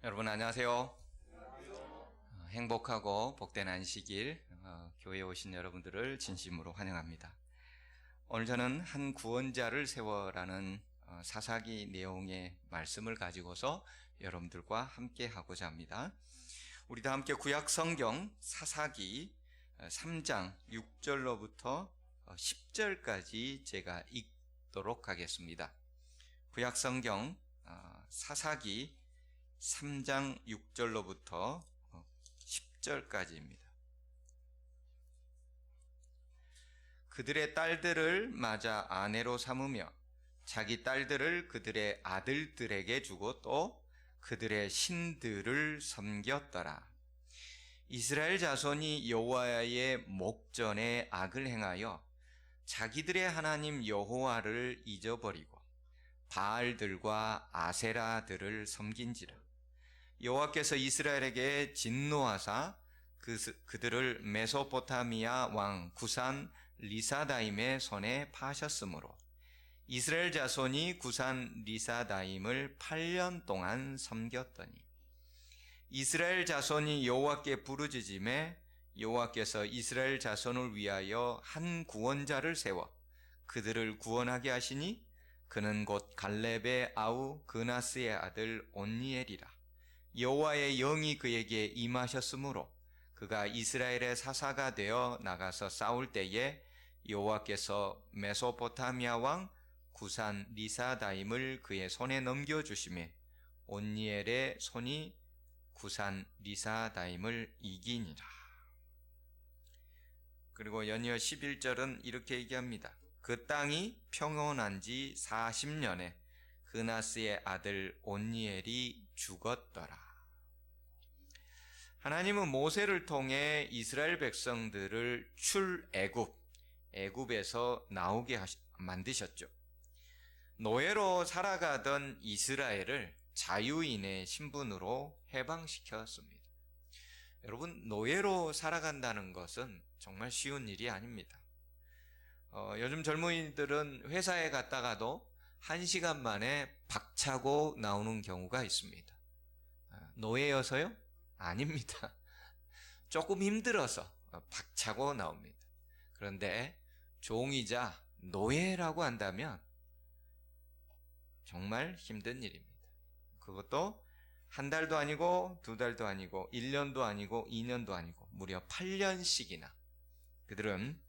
여러분 안녕하세요. 행복하고 복된 안식일 교회에 오신 여러분들을 진심으로 환영합니다. 오늘 저는 한 구원자를 세워라는 사사기 내용의 말씀을 가지고서 여러분들과 함께 하고자 합니다. 우리 다 함께 구약 성경 사사기 3장 6절로부터 10절까지 제가 읽도록 하겠습니다. 구약 성경 사사기 3장 6절로부터 10절까지입니다. 그들의 딸들을 맞아 아내로 삼으며 자기 딸들을 그들의 아들들에게 주고 또 그들의 신들을 섬겼더라. 이스라엘 자손이 여호와의 목전에 악을 행하여 자기들의 하나님 여호와를 잊어버리고 바알들과 아세라들을 섬긴지라. 여호와께서 이스라엘에게 진노하사 그들을 메소포타미아 왕 구산 리사다임의 손에 파셨으므로 이스라엘 자손이 구산 리사다임을 8년 동안 섬겼더니 이스라엘 자손이 여호와께 부르짖음에 여호와께서 이스라엘 자손을 위하여 한 구원자를 세워 그들을 구원하게 하시니 그는 곧 갈렙의 아우 그나스의 아들 온니엘이라. 여호와의 영이 그에게 임하셨으므로 그가 이스라엘의 사사가 되어 나가서 싸울 때에 여호와께서 메소포타미아 왕 구산 리사다임을 그의 손에 넘겨주시매 온니엘의 손이 구산 리사다임을 이기니라. 그리고 연이어 11절은 이렇게 얘기합니다. 그 땅이 평온한 지 40년에 그나스의 아들 온니엘이 죽었더라. 하나님은 모세를 통해 이스라엘 백성들을 애굽에서 나오게 만드셨죠. 노예로 살아가던 이스라엘을 자유인의 신분으로 해방시켰습니다. 여러분, 노예로 살아간다는 것은 정말 쉬운 일이 아닙니다. 요즘 젊은이들은 회사에 갔다가도 1시간 만에 박차고 나오는 경우가 있습니다. 노예여서요? 아닙니다. 조금 힘들어서 박차고 나옵니다. 그런데 종이자 노예라고 한다면 정말 힘든 일입니다. 그것도 한 달도 아니고 2달도 아니고 1년도 아니고 2년도 아니고 무려 8년씩이나 그들은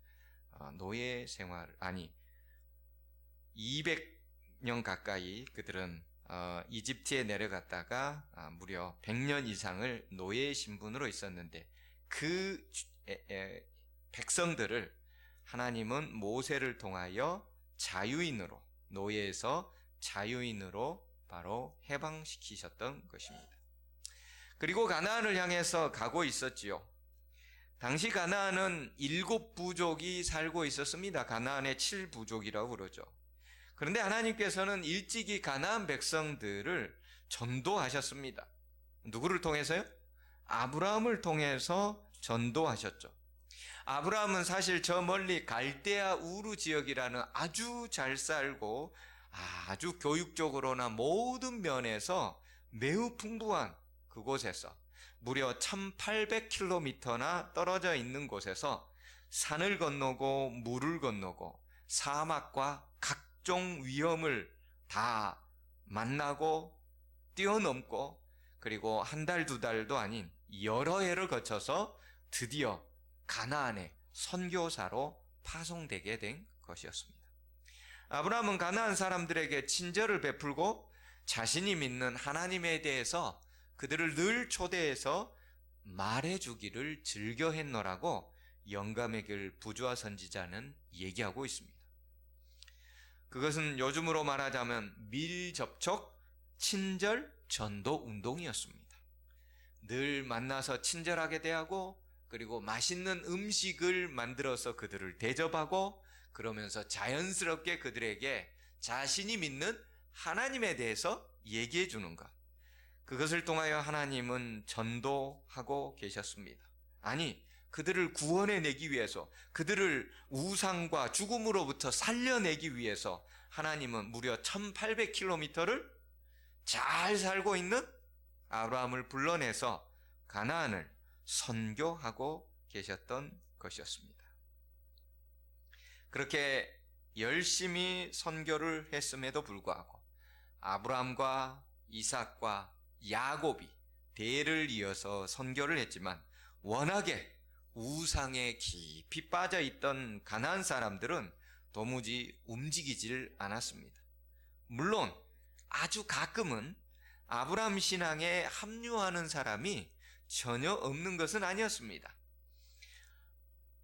노예 생활 200년 가까이 그들은 이집트에 내려갔다가 무려 100년 이상을 노예 신분으로 있었는데 그 백성들을 하나님은 모세를 통하여 자유인으로 노예에서 자유인으로 바로 해방시키셨던 것입니다. 그리고 가나안을 향해서 가고 있었지요. 당시 가나안은 7부족이 살고 있었습니다. 가나안의 7부족이라고 그러죠. 그런데 하나님께서는 일찍이 가나안 백성들을 전도하셨습니다. 누구를 통해서요? 아브라함을 통해서 전도하셨죠. 아브라함은 사실 저 멀리 갈대아 우르 지역이라는 아주 잘 살고 아주 교육적으로나 모든 면에서 매우 풍부한 그곳에서 무려 1800km나 떨어져 있는 곳에서 산을 건너고 물을 건너고 사막과 각종 위험을 다 만나고 뛰어넘고 그리고 한 달, 2달도 아닌 여러 해를 거쳐서 드디어 가나안에 선교사로 파송되게 된 것이었습니다. 아브라함은 가나안 사람들에게 친절을 베풀고 자신이 믿는 하나님에 대해서 그들을 늘 초대해서 말해주기를 즐겨했노라고 영감의 길 부조화 선지자는 얘기하고 있습니다. 그것은 요즘으로 말하자면 밀접촉 친절 전도 운동이었습니다. 늘 만나서 친절하게 대하고 그리고 맛있는 음식을 만들어서 그들을 대접하고 그러면서 자연스럽게 그들에게 자신이 믿는 하나님에 대해서 얘기해 주는 것. 그것을 통하여 하나님은 전도하고 계셨습니다. 아니, 그들을 구원해내기 위해서, 그들을 우상과 죽음으로부터 살려내기 위해서 하나님은 무려 1800km를 잘 살고 있는 아브라함을 불러내서 가나안을 선교하고 계셨던 것이었습니다. 그렇게 열심히 선교를 했음에도 불구하고 아브라함과 이삭과 야곱이 대를 이어서 선교를 했지만 워낙에 우상에 깊이 빠져 있던 가나안 사람들은 도무지 움직이질 않았습니다. 물론 아주 가끔은 아브라함 신앙에 합류하는 사람이 전혀 없는 것은 아니었습니다.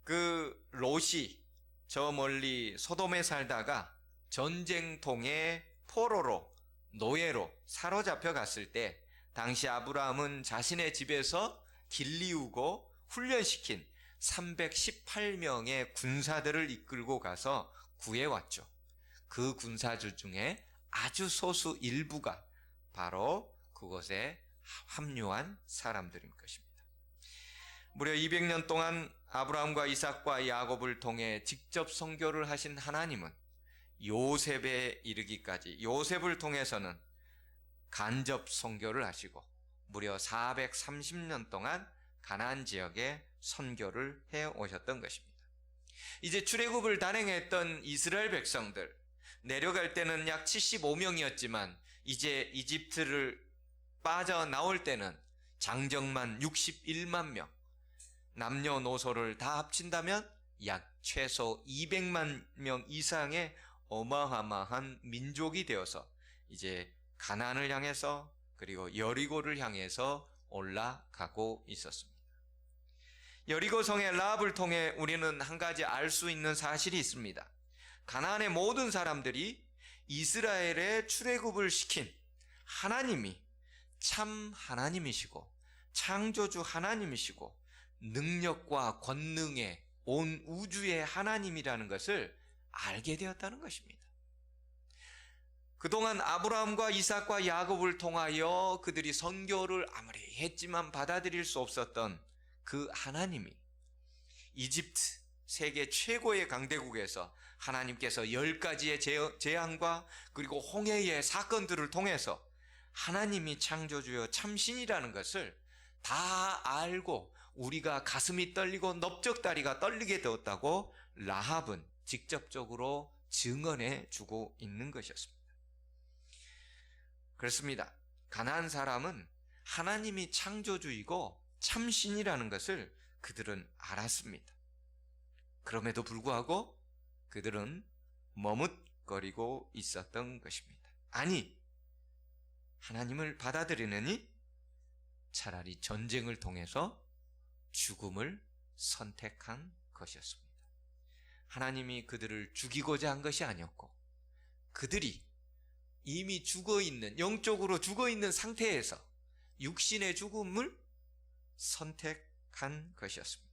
그 롯이 저 멀리 소돔에 살다가 전쟁통에 포로로 노예로 사로잡혀 갔을 때 당시 아브라함은 자신의 집에서 길리우고 훈련시킨 318명의 군사들을 이끌고 가서 구해왔죠. 그 군사들 중에 아주 소수 일부가 바로 그곳에 합류한 사람들인 것입니다. 무려 200년 동안 아브라함과 이삭과 야곱을 통해 직접 선교를 하신 하나님은 요셉에 이르기까지 요셉을 통해서는 간접 선교를 하시고 무려 430년 동안 가나안 지역에 선교를 해 오셨던 것입니다. 이제 출애굽을 단행했던 이스라엘 백성들, 내려갈 때는 약 75명이었지만 이제 이집트를 빠져나올 때는 장정만 61만 명, 남녀노소를 다 합친다면 약 최소 200만 명 이상의 어마어마한 민족이 되어서 이제 가나안을 향해서 그리고 여리고를 향해서 올라가고 있었습니다. 여리고 성의 라합을 통해 우리는 한 가지 알 수 있는 사실이 있습니다. 가나안의 모든 사람들이 이스라엘의 출애굽을 시킨 하나님이 참 하나님이시고 창조주 하나님이시고 능력과 권능의 온 우주의 하나님이라는 것을 알게 되었다는 것입니다. 그동안 아브라함과 이삭과 야곱을 통하여 그들이 선교를 아무리 했지만 받아들일 수 없었던 그 하나님이 이집트 세계 최고의 강대국에서 하나님께서 10가지의 재앙과 그리고 홍해의 사건들을 통해서 하나님이 창조주여 참신이라는 것을 다 알고 우리가 가슴이 떨리고 넓적다리가 떨리게 되었다고 라합은 직접적으로 증언해 주고 있는 것이었습니다. 그렇습니다. 가나안 사람은 하나님이 창조주이고 참신이라는 것을 그들은 알았습니다. 그럼에도 불구하고 그들은 머뭇거리고 있었던 것입니다. 아니, 하나님을 받아들이느니 차라리 전쟁을 통해서 죽음을 선택한 것이었습니다. 하나님이 그들을 죽이고자 한 것이 아니었고 그들이 이미 죽어있는, 영적으로 죽어있는 상태에서 육신의 죽음을 선택한 것이었습니다.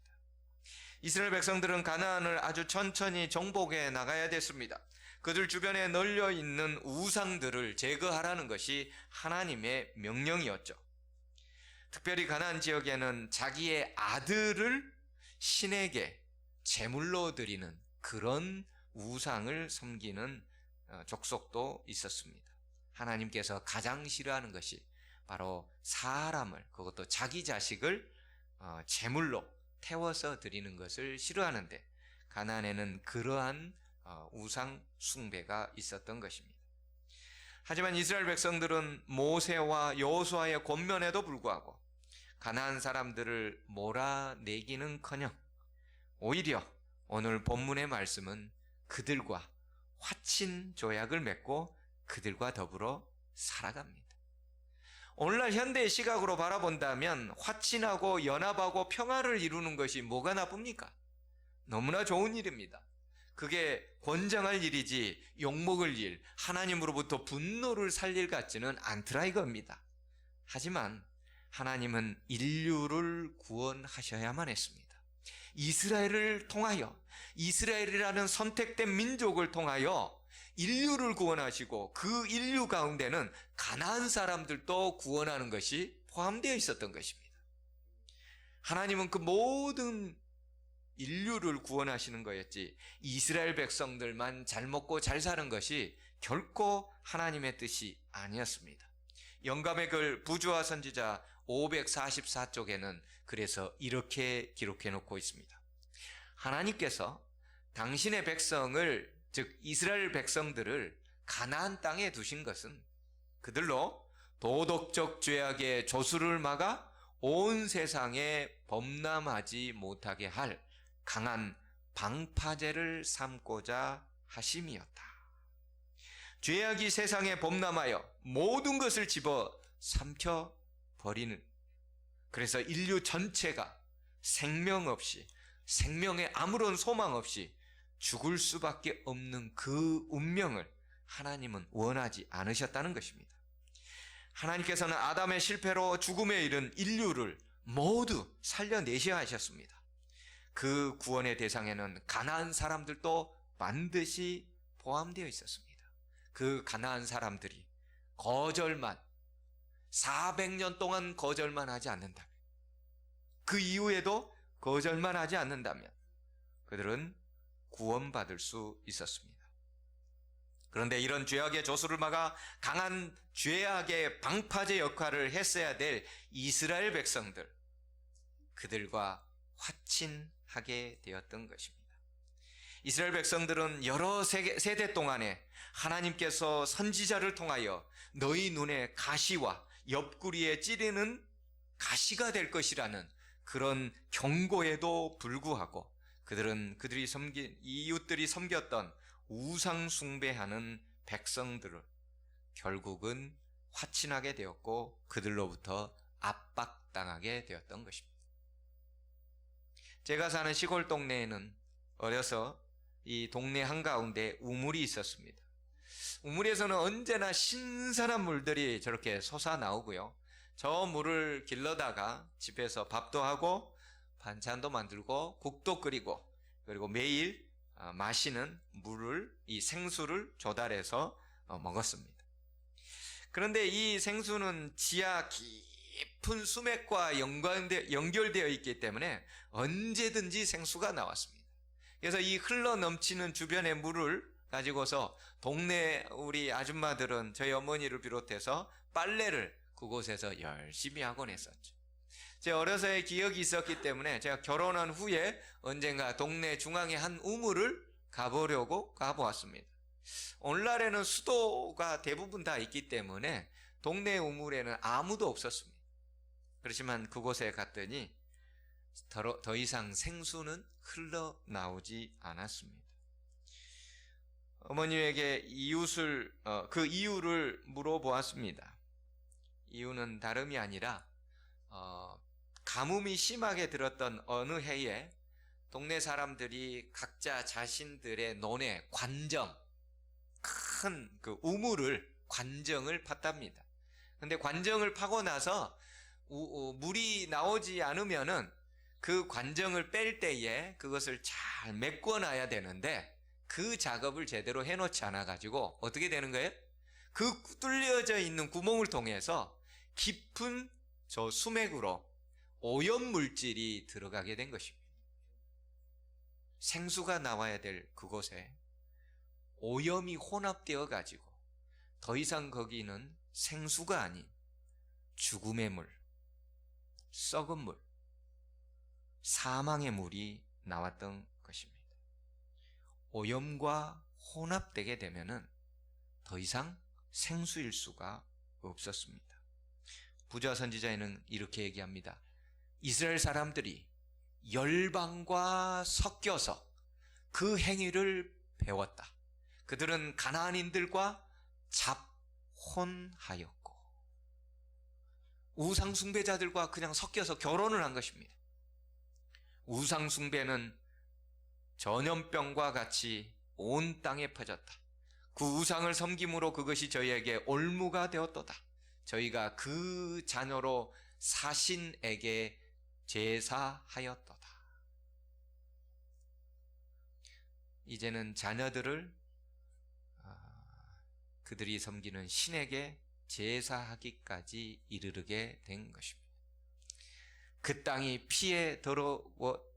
이스라엘 백성들은 가나안을 아주 천천히 정복해 나가야 됐습니다. 그들 주변에 널려있는 우상들을 제거하라는 것이 하나님의 명령이었죠. 특별히 가나안 지역에는 자기의 아들을 신에게 제물로 드리는 그런 우상을 섬기는 족속도 있었습니다. 하나님께서 가장 싫어하는 것이 바로 사람을, 그것도 자기 자식을 제물로 태워서 드리는 것을 싫어하는데 가나안에는 그러한 우상 숭배가 있었던 것입니다. 하지만 이스라엘 백성들은 모세와 여호수아의 권면에도 불구하고 가나안 사람들을 몰아내기는커녕 오히려 오늘 본문의 말씀은 그들과 화친 조약을 맺고 그들과 더불어 살아갑니다. 오늘날 현대의 시각으로 바라본다면 화친하고 연합하고 평화를 이루는 것이 뭐가 나쁩니까? 너무나 좋은 일입니다. 그게 권장할 일이지 욕먹을 일, 하나님으로부터 분노를 살 일 같지는 않더라 이겁니다. 하지만 하나님은 인류를 구원하셔야만 했습니다. 이스라엘을 통하여, 이스라엘이라는 선택된 민족을 통하여 인류를 구원하시고 그 인류 가운데는 가나안 사람들도 구원하는 것이 포함되어 있었던 것입니다. 하나님은 그 모든 인류를 구원하시는 거였지 이스라엘 백성들만 잘 먹고 잘 사는 것이 결코 하나님의 뜻이 아니었습니다. 영감의 글 부조화 선지자 544쪽에는 그래서 이렇게 기록해 놓고 있습니다. 하나님께서 당신의 백성을, 즉 이스라엘 백성들을 가나안 땅에 두신 것은 그들로 도덕적 죄악의 조수를 막아 온 세상에 범람하지 못하게 할 강한 방파제를 삼고자 하심이었다. 죄악이 세상에 범람하여 모든 것을 집어 삼켜 버리는, 그래서 인류 전체가 생명 없이, 생명에 아무런 소망 없이 죽을 수밖에 없는 그 운명을 하나님은 원하지 않으셨다는 것입니다. 하나님께서는 아담의 실패로 죽음에 이른 인류를 모두 살려내셔야 하셨습니다. 그 구원의 대상에는 가나안 사람들도 반드시 포함되어 있었습니다. 그 가나안 사람들이 거절만, 400년 동안 거절만 하지 않는다면, 그 이후에도 거절만 하지 않는다면 그들은 구원받을 수 있었습니다. 그런데 이런 죄악의 조수를 막아 강한 죄악의 방파제 역할을 했어야 될 이스라엘 백성들, 그들과 화친하게 되었던 것입니다. 이스라엘 백성들은 여러 세대 동안에 하나님께서 선지자를 통하여 너희 눈에 가시와 옆구리에 찌르는 가시가 될 것이라는 그런 경고에도 불구하고 그들이 이웃들이 섬겼던 우상 숭배하는 백성들을 결국은 화친하게 되었고 그들로부터 압박당하게 되었던 것입니다. 제가 사는 시골 동네에는 어려서 이 동네 한가운데 우물이 있었습니다. 우물에서는 언제나 신선한 물들이 저렇게 솟아나오고요. 저 물을 길러다가 집에서 밥도 하고 반찬도 만들고 국도 끓이고, 그리고 매일 마시는 물을, 이 생수를 조달해서 먹었습니다. 그런데 이 생수는 지하 깊은 수맥과 연결되어 있기 때문에 언제든지 생수가 나왔습니다. 그래서 이 흘러 넘치는 주변의 물을 가지고서 동네 우리 아줌마들은 저희 어머니를 비롯해서 빨래를 그곳에서 열심히 하곤 했었죠. 제 어려서의 기억이 있었기 때문에 제가 결혼한 후에 언젠가 동네 중앙의 한 우물을 가보았습니다. 오늘날에는 수도가 대부분 다 있기 때문에 동네 우물에는 아무도 없었습니다. 그렇지만 그곳에 갔더니 더 이상 생수는 흘러나오지 않았습니다. 어머님에게 그 이유를 물어보았습니다. 이유는 다름이 아니라 가뭄이 심하게 들었던 어느 해에 동네 사람들이 각자 자신들의 논에 큰 그 관정을 팠답니다. 근데 관정을 파고 나서 물이 나오지 않으면은 그 관정을 뺄 때에 그것을 잘 메꿔놔야 되는데 그 작업을 제대로 해놓지 않아가지고 어떻게 되는 거예요? 그 뚫려져 있는 구멍을 통해서 깊은 저 수맥으로 오염물질이 들어가게 된 것입니다. 생수가 나와야 될 그곳에 오염이 혼합되어 가지고 더 이상 거기는 생수가 아닌 죽음의 물, 썩은 물, 사망의 물이 나왔던 것입니다. 오염과 혼합되게 되면은 더 이상 생수일 수가 없었습니다. 부조화 선지자에는 이렇게 얘기합니다. 이스라엘 사람들이 열방과 섞여서 그 행위를 배웠다. 그들은 가나안인들과 잡혼하였고 우상숭배자들과 그냥 섞여서 결혼을 한 것입니다. 우상숭배는 전염병과 같이 온 땅에 퍼졌다. 그 우상을 섬김으로 그것이 저희에게 올무가 되었도다. 저희가 그 자녀로 사신에게 제사하였도다. 이제는 자녀들을 그들이 섬기는 신에게 제사하기까지 이르게 된 것입니다. 그 땅이 피에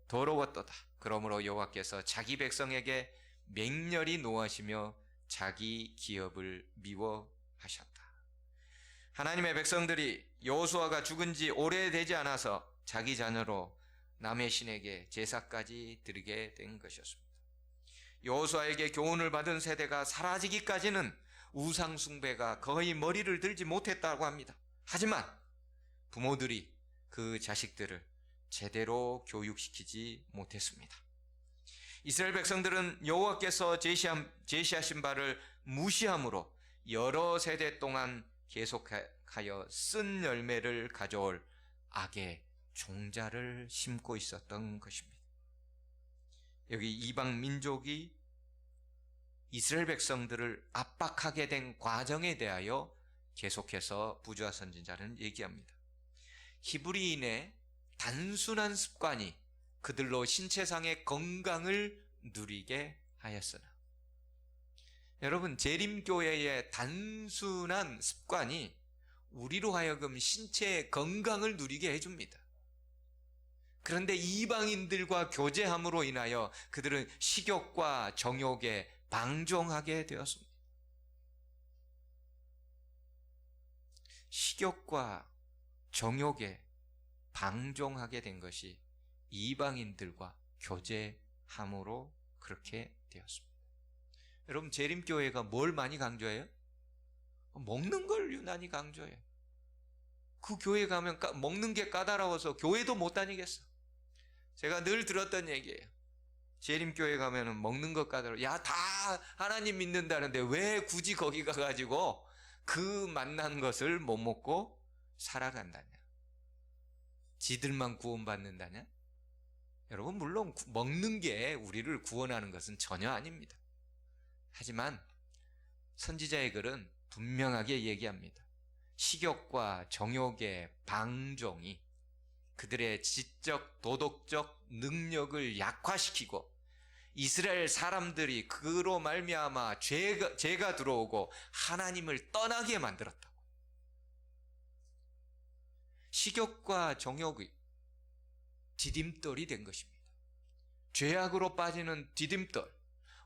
더러웠도다. 그러므로 여호와께서 자기 백성에게 맹렬히 노하시며 자기 기업을 미워하셨다. 하나님의 백성들이 여호수아가 죽은 지 오래되지 않아서 자기 자녀로 남의 신에게 제사까지 드리게 된 것이었습니다. 여호수아에게 교훈을 받은 세대가 사라지기까지는 우상 숭배가 거의 머리를 들지 못했다고 합니다. 하지만 부모들이 그 자식들을 제대로 교육시키지 못했습니다. 이스라엘 백성들은 여호와께서 제시하신 바를 무시함으로 여러 세대 동안 계속하여 쓴 열매를 가져올 악의 종자를 심고 있었던 것입니다. 여기 이방 민족이 이스라엘 백성들을 압박하게 된 과정에 대하여 계속해서 부조화 선지자는 얘기합니다. 히브리인의 단순한 습관이 그들로 신체상의 건강을 누리게 하였으나, 여러분, 재림교회의 단순한 습관이 우리로 하여금 신체의 건강을 누리게 해줍니다. 그런데 이방인들과 교제함으로 인하여 그들은 식욕과 정욕에 방종하게 되었습니다. 식욕과 정욕에 방종하게 된 것이 이방인들과 교제함으로 그렇게 되었습니다. 여러분, 재림교회가 뭘 많이 강조해요? 먹는 걸 유난히 강조해요. 그 교회 가면 먹는 게 까다로워서 교회도 못 다니겠어. 제가 늘 들었던 얘기예요. 재림교회 가면 먹는 것 까다로워. 야, 다 하나님 믿는다는데 왜 굳이 거기 가가지고 그 만난 것을 못 먹고 살아간다냐? 지들만 구원받는다냐? 여러분, 물론 먹는 게 우리를 구원하는 것은 전혀 아닙니다. 하지만 선지자의 글은 분명하게 얘기합니다. 식욕과 정욕의 방종이 그들의 지적, 도덕적 능력을 약화시키고 이스라엘 사람들이 그로 말미암아 죄가 들어오고 하나님을 떠나게 만들었다고. 식욕과 정욕이 디딤돌이 된 것입니다. 죄악으로 빠지는 디딤돌,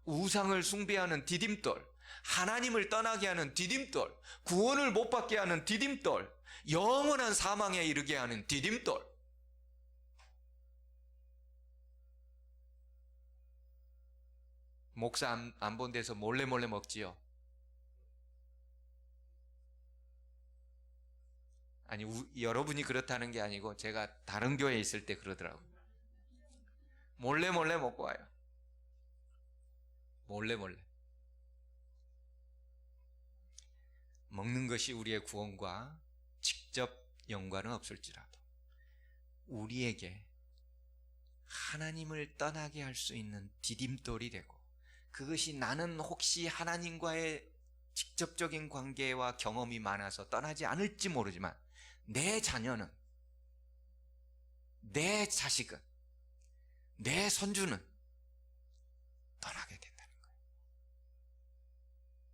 우상을 숭배하는 디딤돌, 하나님을 떠나게 하는 디딤돌, 구원을 못 받게 하는 디딤돌, 영원한 사망에 이르게 하는 디딤돌. 목사 안 본 데서 몰래 먹지요? 아니, 여러분이 그렇다는 게 아니고 제가 다른 교회에 있을 때 그러더라고요. 몰래 먹고 와요. 몰래. 먹는 것이 우리의 구원과 직접 연관은 없을지라도 우리에게 하나님을 떠나게 할 수 있는 디딤돌이 되고, 그것이 나는 혹시 하나님과의 직접적인 관계와 경험이 많아서 떠나지 않을지 모르지만 내 자녀는, 내 자식은, 내 손주는 떠나게 된다는 거예요.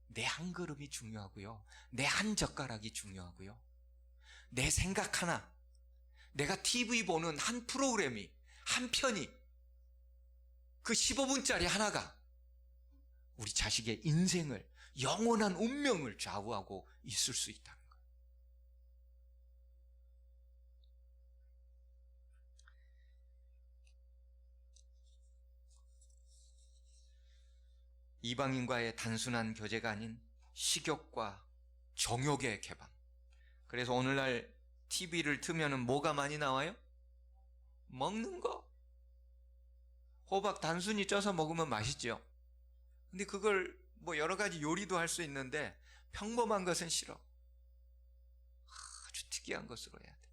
내 한 걸음이 중요하고요, 내 한 젓가락이 중요하고요, 내 생각 하나, 내가 TV 보는 한 프로그램이, 한 편이, 그 15분짜리 하나가 우리 자식의 인생을, 영원한 운명을 좌우하고 있을 수 있다는 거예요. 이방인과의 단순한 교제가 아닌 식욕과 정욕의 개방. 그래서 오늘날 TV를 틀면은 뭐가 많이 나와요? 먹는 거. 호박 단순히 쪄서 먹으면 맛있죠. 근데 그걸 뭐 여러 가지 요리도 할 수 있는데 평범한 것은 싫어. 아주 특이한 것으로 해야 돼.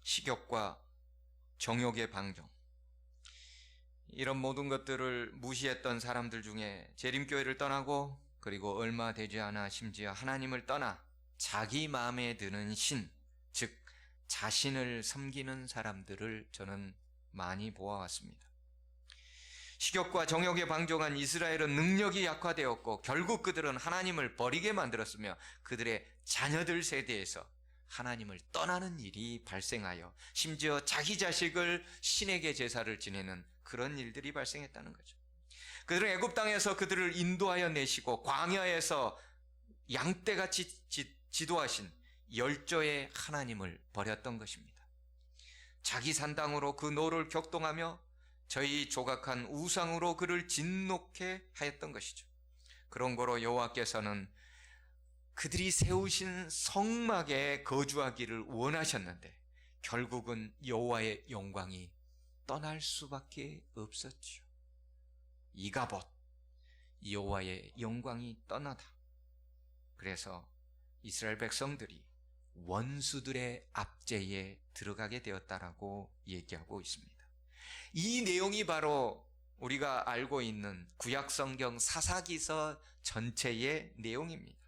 식욕과 정욕의 방종, 이런 모든 것들을 무시했던 사람들 중에 재림교회를 떠나고 그리고 얼마 되지 않아 심지어 하나님을 떠나 자기 마음에 드는 신, 즉 자신을 섬기는 사람들을 저는 많이 보아왔습니다. 식욕과 정욕에 방종한 이스라엘은 능력이 약화되었고 결국 그들은 하나님을 버리게 만들었으며 그들의 자녀들 세대에서 하나님을 떠나는 일이 발생하여 심지어 자기 자식을 신에게 제사를 지내는 그런 일들이 발생했다는 거죠. 그들은 애굽 땅에서 그들을 인도하여 내시고 광야에서 양떼같이 지도하신 열조의 하나님을 버렸던 것입니다. 자기 산당으로 그 노를 격동하며 저희 조각한 우상으로 그를 진노케 하였던 것이죠. 그런 거로 여호와께서는 그들이 세우신 성막에 거주하기를 원하셨는데 결국은 여호와의 영광이 떠날 수밖에 없었죠. 이가봇, 여호와의 영광이 떠나다. 그래서 이스라엘 백성들이 원수들의 압제에 들어가게 되었다라고 얘기하고 있습니다. 이 내용이 바로 우리가 알고 있는 구약성경 사사기서 전체의 내용입니다.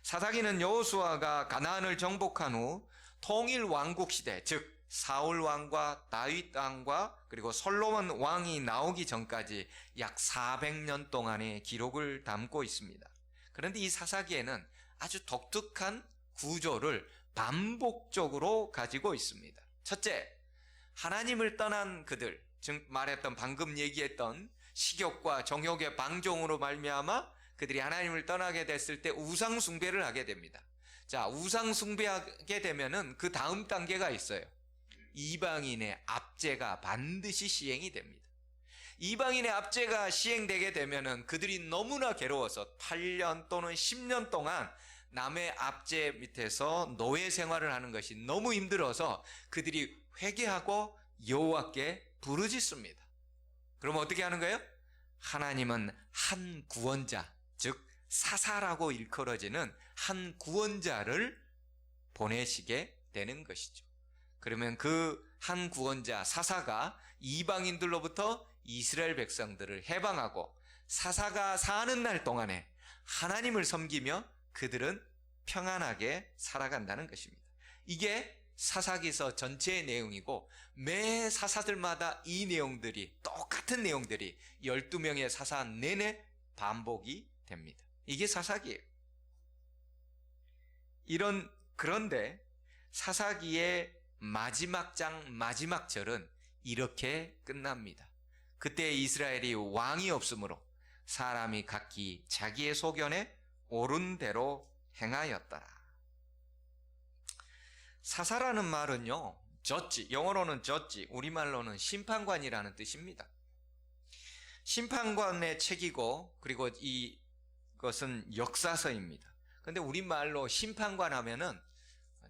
사사기는 여호수아가 가나안을 정복한 후 통일 왕국 시대, 즉 사울 왕과 다윗 왕과 그리고 솔로몬 왕이 나오기 전까지 약 400년 동안의 기록을 담고 있습니다. 그런데 이 사사기에는 아주 독특한 구조를 반복적으로 가지고 있습니다. 첫째, 하나님을 떠난 그들, 즉 말했던 방금 얘기했던 식욕과 정욕의 방종으로 말미암아 그들이 하나님을 떠나게 됐을 때 우상 숭배를 하게 됩니다. 자, 우상 숭배하게 되면은 그 다음 단계가 있어요. 이방인의 압제가 반드시 시행이 됩니다. 이방인의 압제가 시행되게 되면은 그들이 너무나 괴로워서 8년 또는 10년 동안 남의 압제 밑에서 노예 생활을 하는 것이 너무 힘들어서 그들이 회개하고 여호와께 부르짖습니다. 그럼 어떻게 하는 거예요? 하나님은 한 구원자, 즉 사사라고 일컬어지는 한 구원자를 보내시게 되는 것이죠. 그러면 그 한 구원자 사사가 이방인들로부터 이스라엘 백성들을 해방하고 사사가 사는 날 동안에 하나님을 섬기며 그들은 평안하게 살아간다는 것입니다. 이게 사사기서 전체의 내용이고 매 사사들마다 이 내용들이 똑같은 내용들이 12명의 사사 내내 반복이 됩니다. 이게 사사기예요. 그런데 사사기의 마지막 장 마지막 절은 이렇게 끝납니다. 그때 이스라엘이 왕이 없으므로 사람이 각기 자기의 소견에 옳은 대로 행하였더라. 사사라는 말은요, 저지, 영어로는 저지, 우리말로는 심판관이라는 뜻입니다. 심판관의 책이고, 그리고 이것은 역사서입니다. 근데 우리말로 심판관 하면은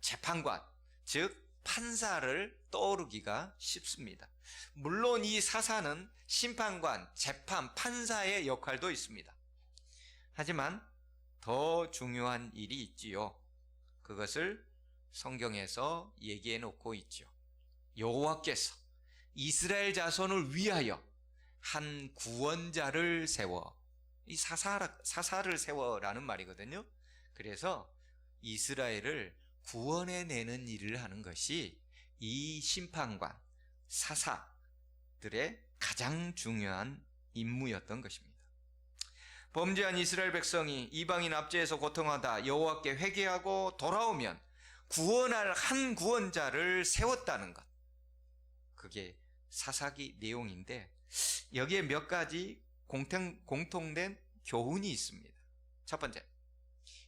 재판관, 즉 판사를 떠오르기가 쉽습니다. 물론 이 사사는 심판관, 재판, 판사의 역할도 있습니다. 하지만 더 중요한 일이 있지요. 그것을 성경에서 얘기해 놓고 있죠. 여호와께서 이스라엘 자손을 위하여 한 구원자를 세워, 이 사사를 세워라는 말이거든요. 그래서 이스라엘을 구원해내는 일을 하는 것이 이 심판관, 사사들의 가장 중요한 임무였던 것입니다. 범죄한 이스라엘 백성이 이방인 압제에서 고통하다 여호와께 회개하고 돌아오면 구원할 한 구원자를 세웠다는 것, 그게 사사기 내용인데 여기에 몇 가지 공통된 교훈이 있습니다. 첫 번째,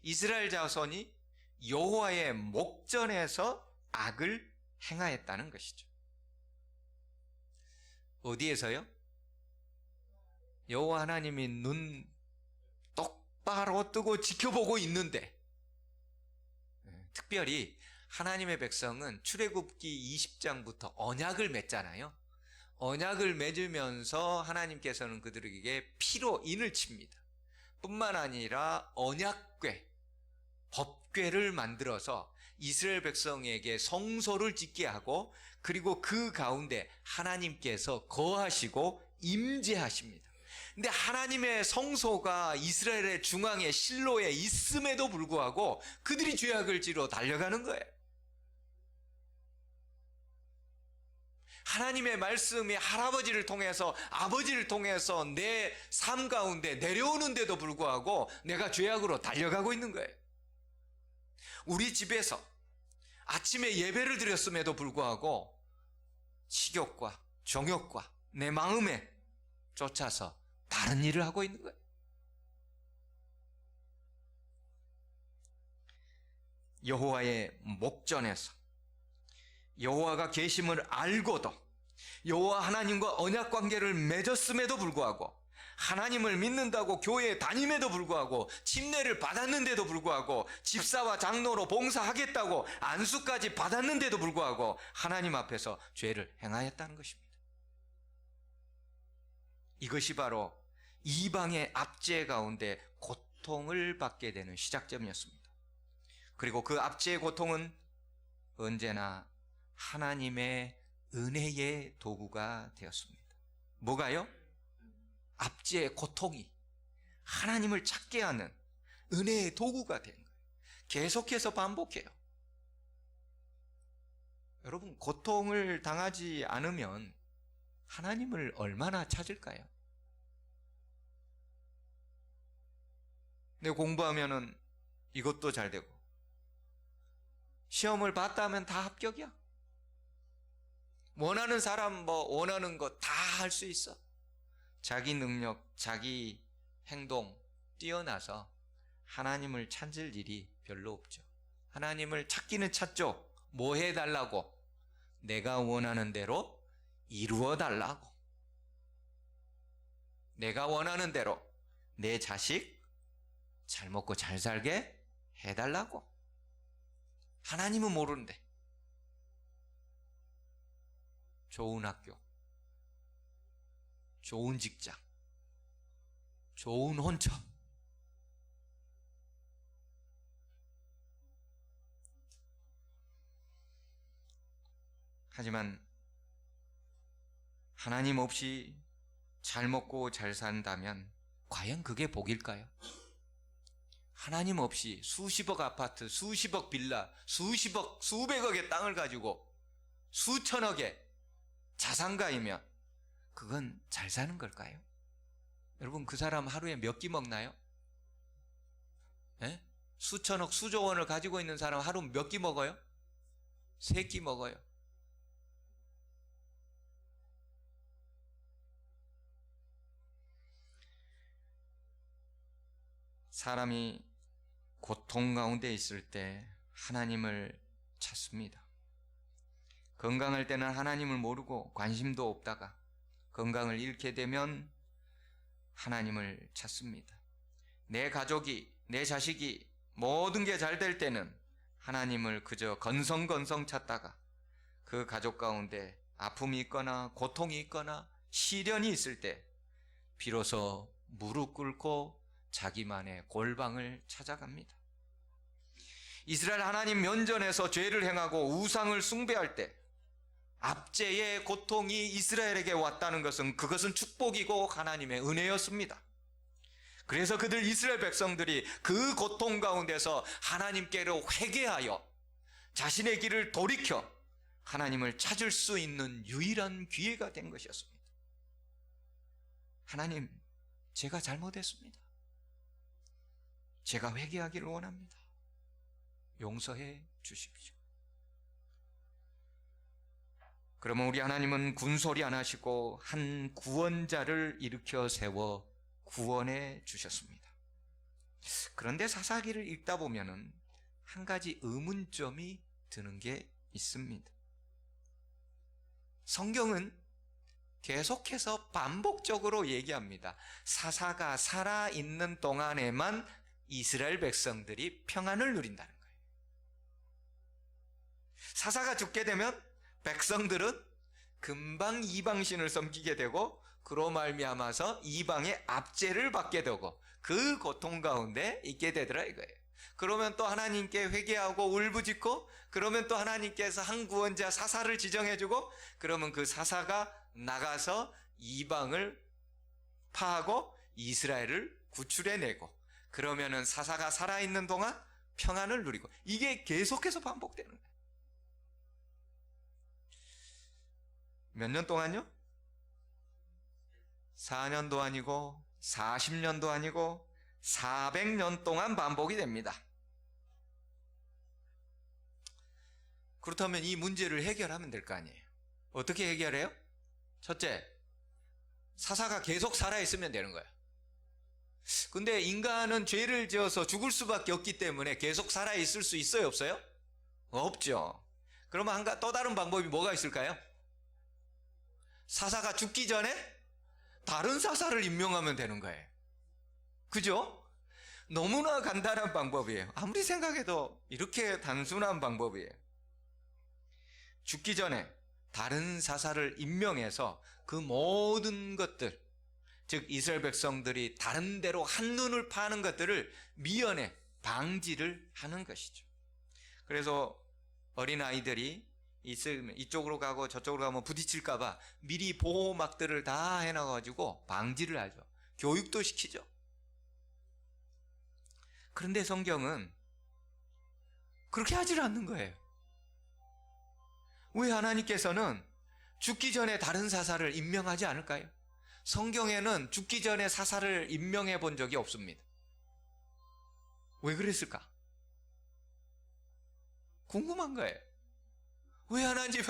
이스라엘 자손이 여호와의 목전에서 악을 행하였다는 것이죠. 어디에서요? 여호와 하나님이 눈 똑바로 뜨고 지켜보고 있는데, 특별히 하나님의 백성은 출애굽기 20장부터 언약을 맺잖아요. 언약을 맺으면서 하나님께서는 그들에게 피로 인을 칩니다. 뿐만 아니라 언약궤, 법궤를 만들어서 이스라엘 백성에게 성소를 짓게 하고, 그리고 그 가운데 하나님께서 거하시고 임재하십니다. 근데 하나님의 성소가 이스라엘의 중앙에 실로에 있음에도 불구하고 그들이 죄악을 지러 달려가는 거예요. 하나님의 말씀이 할아버지를 통해서, 아버지를 통해서 내 삶 가운데 내려오는데도 불구하고 내가 죄악으로 달려가고 있는 거예요. 우리 집에서 아침에 예배를 드렸음에도 불구하고 식욕과 정욕과 내 마음에 쫓아서 다른 일을 하고 있는 거예요. 여호와의 목전에서 여호와가 계심을 알고도 여호와 하나님과 언약 관계를 맺었음에도 불구하고 하나님을 믿는다고 교회에 다님에도 불구하고 침례를 받았는데도 불구하고 집사와 장로로 봉사하겠다고 안수까지 받았는데도 불구하고 하나님 앞에서 죄를 행하였다는 것입니다. 이것이 바로 이방의 압제 가운데 고통을 받게 되는 시작점이었습니다. 그리고 그 압제의 고통은 언제나 하나님의 은혜의 도구가 되었습니다. 뭐가요? 압제의 고통이 하나님을 찾게 하는 은혜의 도구가 된 거예요. 계속해서 반복해요. 여러분, 고통을 당하지 않으면 하나님을 얼마나 찾을까요? 근데 공부하면은 이것도 잘 되고, 시험을 봤다 하면 다 합격이야. 원하는 사람 원하는 거 다 할 수 있어. 자기 능력, 자기 행동 뛰어나서 하나님을 찾을 일이 별로 없죠. 하나님을 찾기는 찾죠. 뭐 해달라고? 내가 원하는 대로 이루어 달라고. 내가 원하는 대로 내 자식 잘 먹고 잘 살게 해달라고. 하나님은 모르는데. 좋은 학교, 좋은 직장, 좋은 혼처. 하지만 하나님 없이 잘 먹고 잘 산다면 과연 그게 복일까요? 하나님 없이 수십억 아파트, 수십억 빌라, 수십억, 수백억의 땅을 가지고 수천억의 자산가이면 그건 잘 사는 걸까요? 여러분, 그 사람 하루에 몇 끼 먹나요? 예? 수천억, 수조 원을 가지고 있는 사람 하루 몇 끼 먹어요? 3끼 먹어요. 사람이 고통 가운데 있을 때 하나님을 찾습니다. 건강할 때는 하나님을 모르고 관심도 없다가 건강을 잃게 되면 하나님을 찾습니다. 내 가족이, 내 자식이 모든 게 잘 될 때는 하나님을 그저 건성건성 찾다가 그 가족 가운데 아픔이 있거나 고통이 있거나 시련이 있을 때 비로소 무릎 꿇고 자기만의 골방을 찾아갑니다. 이스라엘 하나님 면전에서 죄를 행하고 우상을 숭배할 때 압제의 고통이 이스라엘에게 왔다는 것은 그것은 축복이고 하나님의 은혜였습니다. 그래서 그들 이스라엘 백성들이 그 고통 가운데서 하나님께로 회개하여 자신의 길을 돌이켜 하나님을 찾을 수 있는 유일한 기회가 된 것이었습니다. 하나님, 제가 잘못했습니다. 제가 회개하기를 원합니다. 용서해 주십시오. 그러면 우리 하나님은 군소리 안 하시고 한 구원자를 일으켜 세워 구원해 주셨습니다. 그런데 사사기를 읽다 보면은 한 가지 의문점이 드는 게 있습니다. 성경은 계속해서 반복적으로 얘기합니다. 사사가 살아있는 동안에만 이스라엘 백성들이 평안을 누린다는 거예요. 사사가 죽게 되면 백성들은 금방 이방신을 섬기게 되고 그로 말미암아서 이방의 압제를 받게 되고 그 고통 가운데 있게 되더라 이거예요. 그러면 또 하나님께 회개하고 울부짖고 그러면 또 하나님께서 한 구원자 사사를 지정해주고 그러면 그 사사가 나가서 이방을 파하고 이스라엘을 구출해내고 그러면은 사사가 살아있는 동안 평안을 누리고 이게 계속해서 반복되는 거예요. 몇 년 동안요? 4년도 아니고 40년도 아니고 400년 동안 반복이 됩니다. 그렇다면 이 문제를 해결하면 될 거 아니에요. 어떻게 해결해요? 첫째, 사사가 계속 살아있으면 되는 거예요. 근데 인간은 죄를 지어서 죽을 수밖에 없기 때문에 계속 살아있을 수 있어요, 없어요? 없죠. 그러면 또 다른 방법이 뭐가 있을까요? 사사가 죽기 전에 다른 사사를 임명하면 되는 거예요. 그죠? 너무나 간단한 방법이에요. 아무리 생각해도 이렇게 단순한 방법이에요. 죽기 전에 다른 사사를 임명해서 그 모든 것들, 즉 이스라엘 백성들이 다른 데로 한눈을 파는 것들을 미연에 방지를 하는 것이죠. 그래서 어린아이들이 있으면 이쪽으로 가고 저쪽으로 가면 부딪힐까봐 미리 보호막들을 다 해놔가지고 방지를 하죠. 교육도 시키죠. 그런데 성경은 그렇게 하질 않는 거예요. 왜 하나님께서는 죽기 전에 다른 사사를 임명하지 않을까요? 성경에는 죽기 전에 사사를 임명해 본 적이 없습니다. 왜 그랬을까? 궁금한 거예요. 왜 하나님은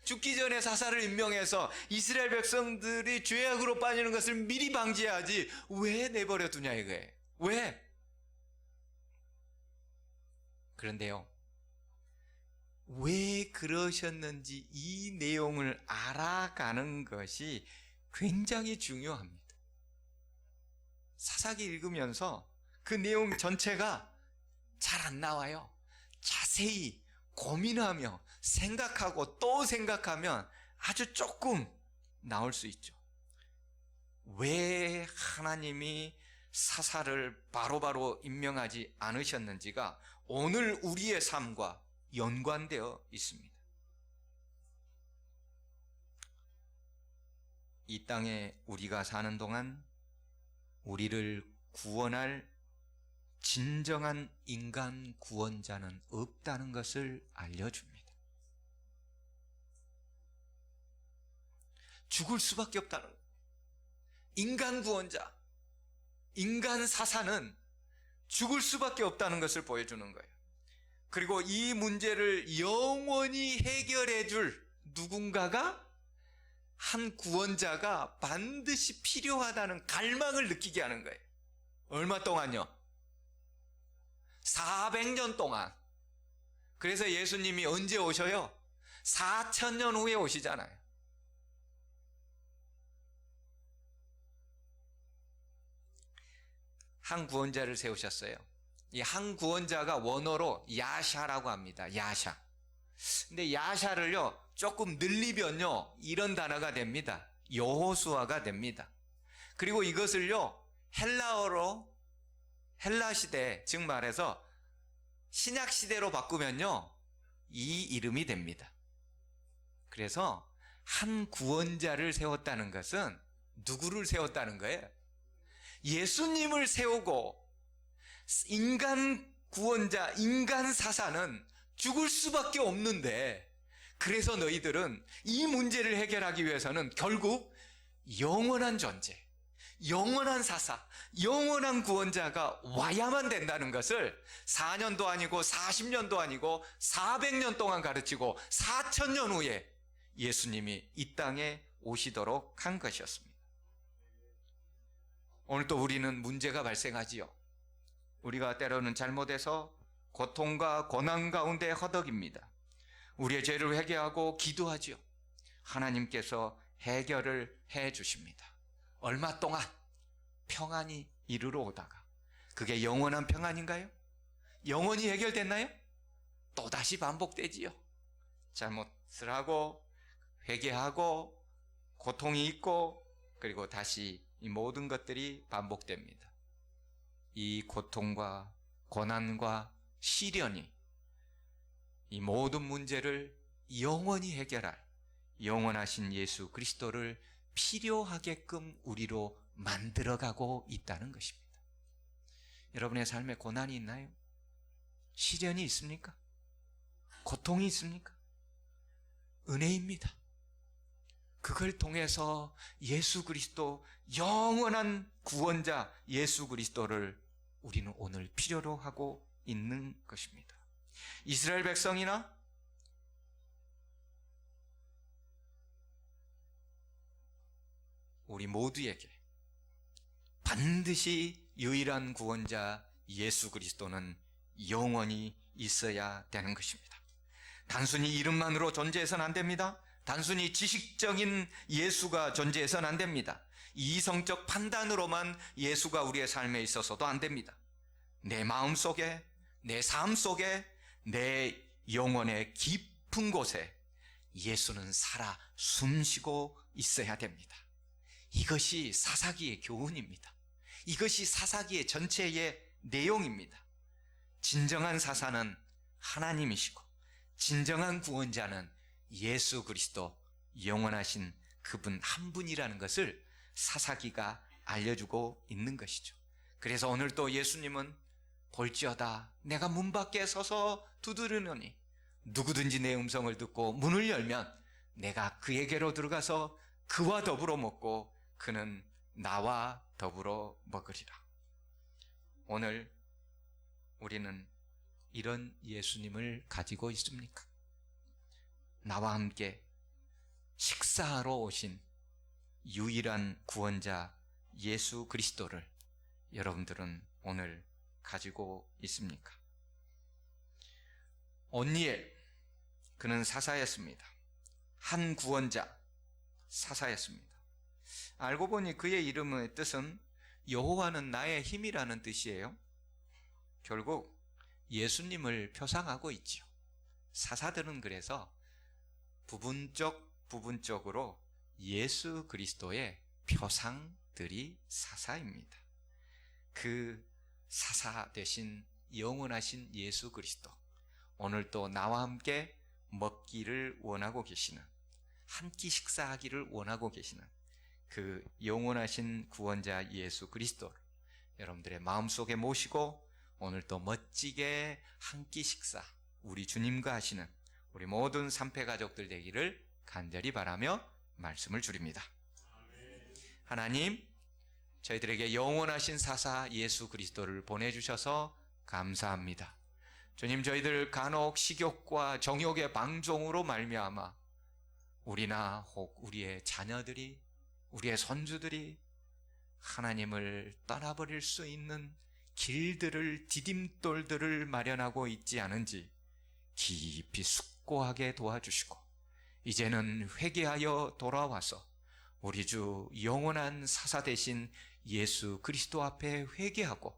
죽기 전에 사사를 임명해서 이스라엘 백성들이 죄악으로 빠지는 것을 미리 방지해야지 왜 내버려 두냐 이거예요. 왜? 그런데요, 왜 그러셨는지 이 내용을 알아가는 것이 굉장히 중요합니다. 사사기 읽으면서 그 내용 전체가 잘 안 나와요. 자세히 고민하며 생각하고 또 생각하면 아주 조금 나올 수 있죠. 왜 하나님이 사사를 바로바로 임명하지 않으셨는지가 오늘 우리의 삶과 연관되어 있습니다. 이 땅에 우리가 사는 동안 우리를 구원할 진정한 인간 구원자는 없다는 것을 알려줍니다. 죽을 수밖에 없다는 거예요. 인간 구원자, 인간 사사는 죽을 수밖에 없다는 것을 보여주는 거예요. 그리고 이 문제를 영원히 해결해 줄 누군가가, 한 구원자가 반드시 필요하다는 갈망을 느끼게 하는 거예요. 얼마 동안요? 400년 동안. 그래서 예수님이 언제 오셔요? 4000년 후에 오시잖아요. 한 구원자를 세우셨어요. 이 한 구원자가 원어로 야샤라고 합니다. 야샤. 근데 야샤를요 조금 늘리면요 이런 단어가 됩니다. 여호수아가 됩니다. 그리고 이것을요 헬라어로, 헬라 시대, 즉 말해서 신약 시대로 바꾸면요 이 이름이 됩니다. 그래서 한 구원자를 세웠다는 것은 누구를 세웠다는 거예요? 예수님을 세우고, 인간 구원자, 인간 사사는 죽을 수밖에 없는데, 그래서 너희들은 이 문제를 해결하기 위해서는 결국 영원한 존재, 영원한 사사, 영원한 구원자가 와야만 된다는 것을 4년도 아니고 40년도 아니고 400년 동안 가르치고 4000년 후에 예수님이 이 땅에 오시도록 한 것이었습니다. 오늘 또 우리는 문제가 발생하지요. 우리가 때로는 잘못해서 고통과 고난 가운데 허덕입니다. 우리의 죄를 회개하고 기도하지요. 하나님께서 해결을 해 주십니다. 얼마 동안 평안이 이르러 오다가, 그게 영원한 평안인가요? 영원히 해결됐나요? 또다시 반복되지요. 잘못을 하고 회개하고 고통이 있고, 그리고 다시 이 모든 것들이 반복됩니다. 이 고통과 고난과 시련이 이 모든 문제를 영원히 해결할 영원하신 예수 그리스도를 필요하게끔 우리로 만들어가고 있다는 것입니다. 여러분의 삶에 고난이 있나요? 시련이 있습니까? 고통이 있습니까? 은혜입니다. 그걸 통해서 예수 그리스도, 영원한 구원자 예수 그리스도를 우리는 오늘 필요로 하고 있는 것입니다. 이스라엘 백성이나 우리 모두에게 반드시 유일한 구원자 예수 그리스도는 영원히 있어야 되는 것입니다. 단순히 이름만으로 존재해서는 안 됩니다. 단순히 지식적인 예수가 존재해서는 안 됩니다. 이성적 판단으로만 예수가 우리의 삶에 있어서도 안 됩니다. 내 마음 속에, 내 삶 속에, 내 영혼의 깊은 곳에 예수는 살아 숨쉬고 있어야 됩니다. 이것이 사사기의 교훈입니다. 이것이 사사기의 전체의 내용입니다. 진정한 사사는 하나님이시고 진정한 구원자는 예수 그리스도, 영원하신 그분 한 분이라는 것을 사사기가 알려주고 있는 것이죠. 그래서 오늘 또 예수님은 볼지어다 내가 문 밖에 서서 두드리노니 누구든지 내 음성을 듣고 문을 열면 내가 그에게로 들어가서 그와 더불어 먹고 그는 나와 더불어 먹으리라. 오늘 우리는 이런 예수님을 가지고 있습니까? 나와 함께 식사하러 오신 유일한 구원자 예수 그리스도를 여러분들은 오늘 가지고 있습니까? 온니엘, 그는 사사였습니다. 한 구원자, 사사였습니다. 알고 보니 그의 이름의 뜻은 여호와는 나의 힘이라는 뜻이에요. 결국 예수님을 표상하고 있죠. 사사들은 그래서 부분적으로 예수 그리스도의 표상들이 사사입니다. 그 사사 되신 영원하신 예수 그리스도, 오늘 또 나와 함께 먹기를 원하고 계시는, 한 끼 식사하기를 원하고 계시는 그 영원하신 구원자 예수 그리스도를 여러분들의 마음속에 모시고 오늘 또 멋지게 한 끼 식사 우리 주님과 하시는 우리 모든 삼패 가족들 되기를 간절히 바라며 말씀을 드립니다. 하나님, 저희들에게 영원하신 사사 예수 그리스도를 보내주셔서 감사합니다. 주님, 저희들 간혹 식욕과 정욕의 방종으로 말미암아 우리나 혹 우리의 자녀들이, 우리의 손주들이 하나님을 떠나버릴 수 있는 길들을, 디딤돌들을 마련하고 있지 않은지 깊이 숙고하게 도와주시고 이제는 회개하여 돌아와서 우리 주 영원한 사사 되신 예수 그리스도 앞에 회개하고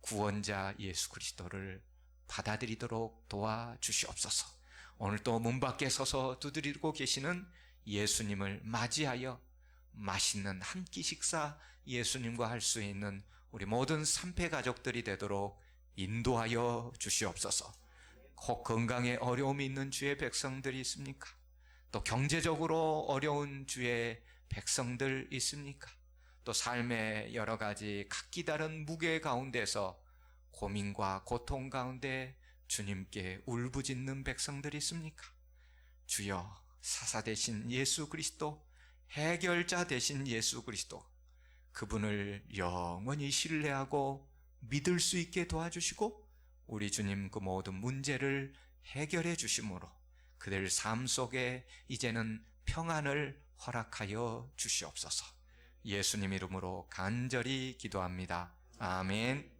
구원자 예수 그리스도를 받아들이도록 도와주시옵소서. 오늘 또 문 밖에 서서 두드리고 계시는 예수님을 맞이하여 맛있는 한 끼 식사 예수님과 할 수 있는 우리 모든 삼패 가족들이 되도록 인도하여 주시옵소서. 혹 건강에 어려움이 있는 주의 백성들이 있습니까? 또 경제적으로 어려운 주의 백성들 있습니까? 또 삶의 여러 가지 각기 다른 무게 가운데서 고민과 고통 가운데 주님께 울부짖는 백성들이 있습니까? 주여, 사사 되신 예수 그리스도, 해결자 되신 예수 그리스도, 그분을 영원히 신뢰하고 믿을 수 있게 도와주시고 우리 주님 그 모든 문제를 해결해 주심으로 그들 삶 속에 이제는 평안을 허락하여 주시옵소서. 예수님 이름으로 간절히 기도합니다. 아멘.